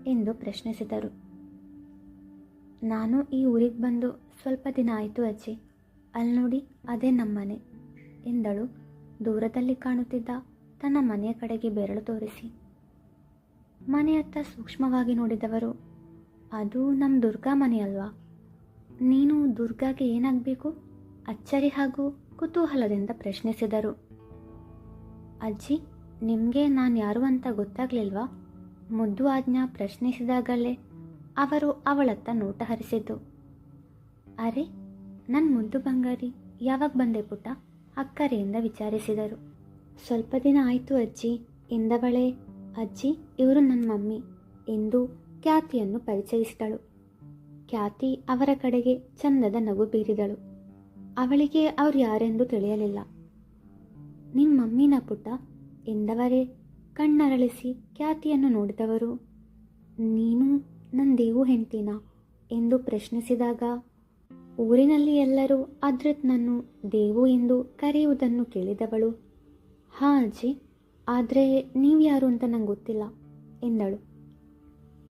ಎಂದು ಪ್ರಶ್ನಿಸಿದರು. ನಾನು ಈ ಊರಿಗೆ ಬಂದು ಸ್ವಲ್ಪ ದಿನ ಆಯಿತು ಅಜ್ಜಿ. ಅಲ್ಲಿ ನೋಡಿ, ಅದೇ ನಮ್ಮನೆ ಎಂದಳು ದೂರದಲ್ಲಿ ಕಾಣುತ್ತಿದ್ದ ತನ್ನ ಮನೆಯ ಕಡೆಗೆ ಬೆರಳು ತೋರಿಸಿ. ಮನೆಯತ್ತ ಸೂಕ್ಷ್ಮವಾಗಿ ನೋಡಿದವರು, ಅದು ನಮ್ಮ ದುರ್ಗಾ ಮನೆ ಅಲ್ವಾ? ನೀನು ದುರ್ಗಾಗೆ ಏನಾಗಬೇಕು? ಅಚ್ಚರಿ ಹಾಗೂ ಕುತೂಹಲದಿಂದ ಪ್ರಶ್ನಿಸಿದರು. ಅಜ್ಜಿ, ನಿಮಗೆ ನಾನು ಯಾರು ಅಂತ ಗೊತ್ತಾಗ್ಲಿಲ್ವಾ? ಮುದ್ದು ಆಜ್ಞಾ ಪ್ರಶ್ನಿಸಿದಾಗಲೇ ಅವರು ಅವಳತ್ತ ನೋಟ ಹರಿಸಿದ್ದು. ಅರೆ, ನನ್ನ ಮುದ್ದು ಬಂಗಾರಿ, ಯಾವಾಗ ಬಂದೆ ಪುಟ್ಟ? ಅಕ್ಕರೆಯಿಂದ ವಿಚಾರಿಸಿದರು. ಸ್ವಲ್ಪ ದಿನ ಆಯಿತು ಅಜ್ಜಿ ಎಂದವಳೇ, ಅಜ್ಜಿ ಇವರು ನನ್ನ ಮಮ್ಮಿ ಎಂದು ಖ್ಯಾತಿಯನ್ನು ಪರಿಚಯಿಸಿದಳು. ಖ್ಯಾತಿ ಅವರ ಕಡೆಗೆ ಚಂದದ ನಗು ಬೀರಿದಳು. ಅವಳಿಗೆ ಅವ್ರು ಯಾರೆಂದು ತಿಳಿಯಲಿಲ್ಲ. ನಿನ್ನ ಮಮ್ಮಿನ ಪುಟ್ಟ ಎಂದವರೇ ಕಣ್ಣರಳಿಸಿ ಖ್ಯಾತಿಯನ್ನು ನೋಡಿದವರು. ನೀನು ನನ್ನ ದೇವು ಹೆಂಡ್ತಿನಾ ಎಂದು ಪ್ರಶ್ನಿಸಿದಾಗ, ಊರಿನಲ್ಲಿ ಎಲ್ಲರೂ ಅದ್ರತ್ನನ್ನು ದೇವು ಎಂದು ಕರೆಯುವುದನ್ನು ಕೇಳಿದವಳು, ಹಾಂ ಅಜ್ಜಿ, ಆದರೆ ನೀವು ಯಾರು ಅಂತ ನಂಗೆ ಗೊತ್ತಿಲ್ಲ ಎಂದಳು.